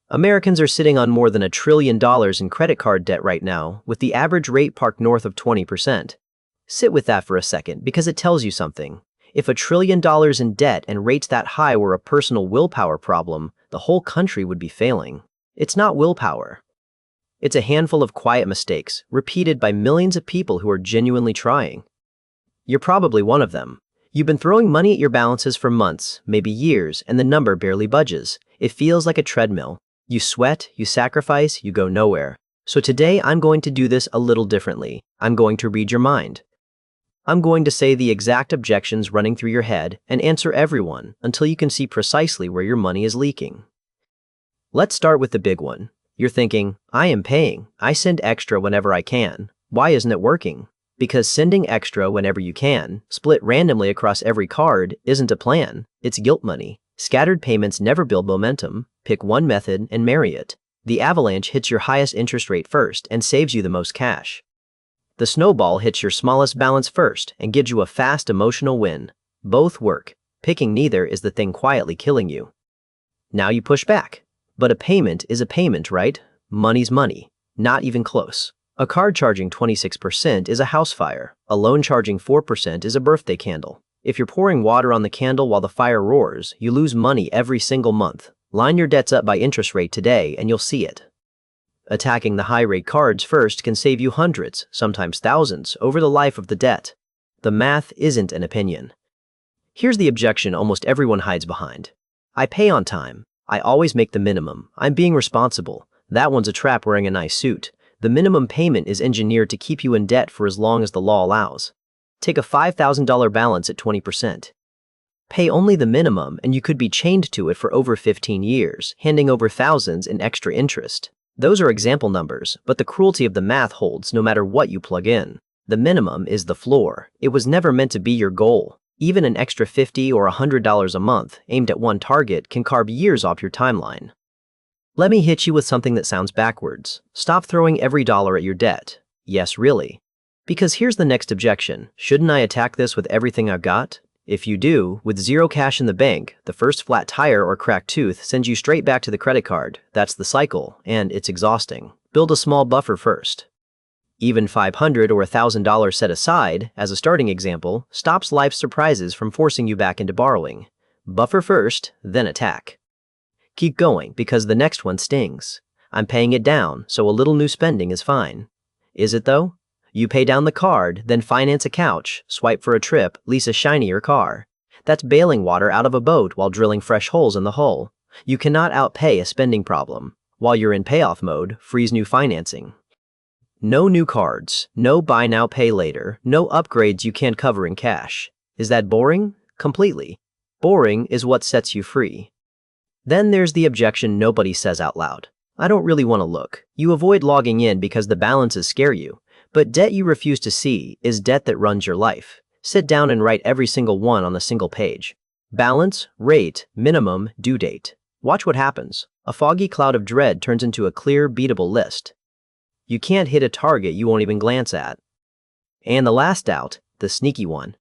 Americans are sitting on more than $1 trillion in credit card debt right now, with the average rate parked north of 20%. Sit with that for a second because it tells you something. If $1 trillion in debt and rates that high were a personal willpower problem, the whole country would be failing. It's not willpower. It's a handful of quiet mistakes, repeated by millions of people who are genuinely trying. You're probably one of them. You've been throwing money at your balances for months, maybe years, and the number barely budges. It feels like a treadmill. You sweat, you sacrifice, you go nowhere. So today I'm going to do this a little differently. I'm going to read your mind. I'm going to say the exact objections running through your head and answer everyone until you can see precisely where your money is leaking. Let's start with the big one. You're thinking, I am paying. I send extra whenever I can. Why isn't it working? Because sending extra whenever you can, split randomly across every card, isn't a plan. It's guilt money. Scattered payments never build momentum. Pick one method and marry it. The avalanche hits your highest interest rate first and saves you the most cash. The snowball hits your smallest balance first and gives you a fast emotional win. Both work. Picking neither is the thing quietly killing you. Now you push back. But a payment is a payment, right? Money's money. Not even close. A card charging 26% is a house fire. A loan charging 4% is a birthday candle. If you're pouring water on the candle while the fire roars, you lose money every single month. Line your debts up by interest rate today and you'll see it. Attacking the high-rate cards first can save you hundreds, sometimes thousands, over the life of the debt. The math isn't an opinion. Here's the objection almost everyone hides behind. I pay on time. I always make the minimum. I'm being responsible. That one's a trap wearing a nice suit. The minimum payment is engineered to keep you in debt for as long as the law allows. Take a $5,000 balance at 20%. Pay only the minimum and you could be chained to it for over 15 years, handing over thousands in extra interest. Those are example numbers, but the cruelty of the math holds no matter what you plug in. The minimum is the floor. It was never meant to be your goal. Even an extra $50 or $100 a month aimed at one target can carve years off your timeline. Let me hit you with something that sounds backwards. Stop throwing every dollar at your debt. Yes, really. Because here's the next objection. Shouldn't I attack this with everything I've got? If you do, with zero cash in the bank, the first flat tire or cracked tooth sends you straight back to the credit card. That's the cycle, and it's exhausting. Build a small buffer first. Even $500 or $1,000 set aside, as a starting example, stops life's surprises from forcing you back into borrowing. Buffer first, then attack. Keep going, because the next one stings. I'm paying it down, so a little new spending is fine. Is it though? You pay down the card, then finance a couch, swipe for a trip, lease a shinier car. That's bailing water out of a boat while drilling fresh holes in the hull. You cannot outpay a spending problem. While you're in payoff mode, freeze new financing. No new cards, no buy now pay later, no upgrades you can't cover in cash. Is that boring? Completely. Boring is what sets you free. Then there's the objection nobody says out loud. I don't really want to look. You avoid logging in because the balances scare you. But debt you refuse to see is debt that runs your life. Sit down and write every single one on a single page. Balance, rate, minimum, due date. Watch what happens. A foggy cloud of dread turns into a clear, beatable list. You can't hit a target you won't even glance at. And the last doubt, the sneaky one.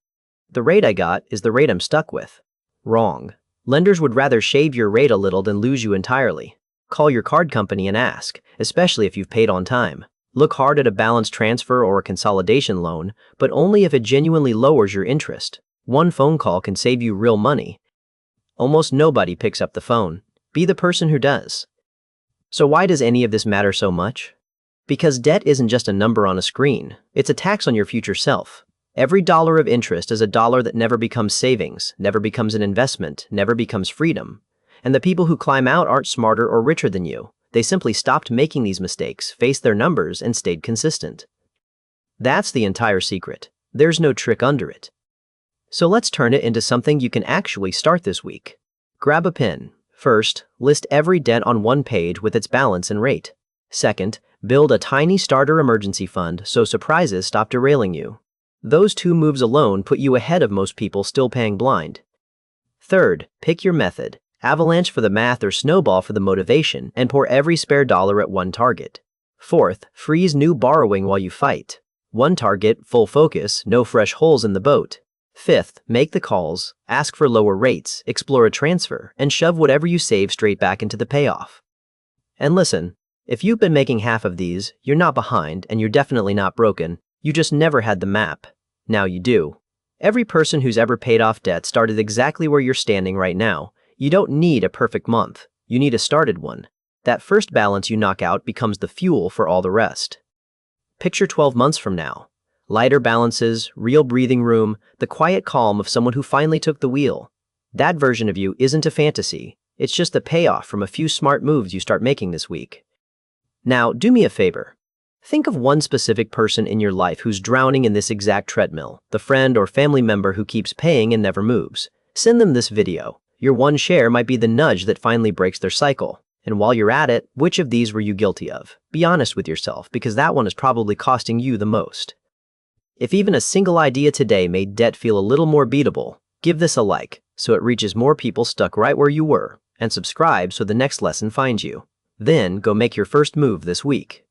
The rate I got is the rate I'm stuck with. Wrong. Lenders would rather shave your rate a little than lose you entirely. Call your card company and ask, especially if you've paid on time. Look hard at a balance transfer or a consolidation loan, but only if it genuinely lowers your interest. One phone call can save you real money. Almost nobody picks up the phone. Be the person who does. So why does any of this matter so much? Because debt isn't just a number on a screen. It's a tax on your future self. Every dollar of interest is a dollar that never becomes savings, never becomes an investment, never becomes freedom. And the people who climb out aren't smarter or richer than you. They simply stopped making these mistakes, faced their numbers, and stayed consistent. That's the entire secret. There's no trick under it. So let's turn it into something you can actually start this week. Grab a pen. First, list every debt on one page with its balance and rate. Second, build a tiny starter emergency fund so surprises stop derailing you. Those two moves alone put you ahead of most people still paying blind. Third, pick your method. Avalanche for the math or snowball for the motivation, and pour every spare dollar at one target. Fourth, freeze new borrowing while you fight. One target, full focus, no fresh holes in the boat. Fifth, make the calls, ask for lower rates, explore a transfer, and shove whatever you save straight back into the payoff. And listen, if you've been making half of these, you're not behind and you're definitely not broken. You just never had the map. Now you do. Every person who's ever paid off debt started exactly where you're standing right now. You don't need a perfect month. You need a started one. That first balance you knock out becomes the fuel for all the rest. Picture 12 months from now. Lighter balances, real breathing room, the quiet calm of someone who finally took the wheel. That version of you isn't a fantasy. It's just the payoff from a few smart moves you start making this week. Now, do me a favor. Think of one specific person in your life who's drowning in this exact treadmill, the friend or family member who keeps paying and never moves. Send them this video. Your one share might be the nudge that finally breaks their cycle. And while you're at it, which of these were you guilty of? Be honest with yourself, because that one is probably costing you the most. If even a single idea today made debt feel a little more beatable, give this a like so it reaches more people stuck right where you were, and subscribe so the next lesson finds you. Then go make your first move this week.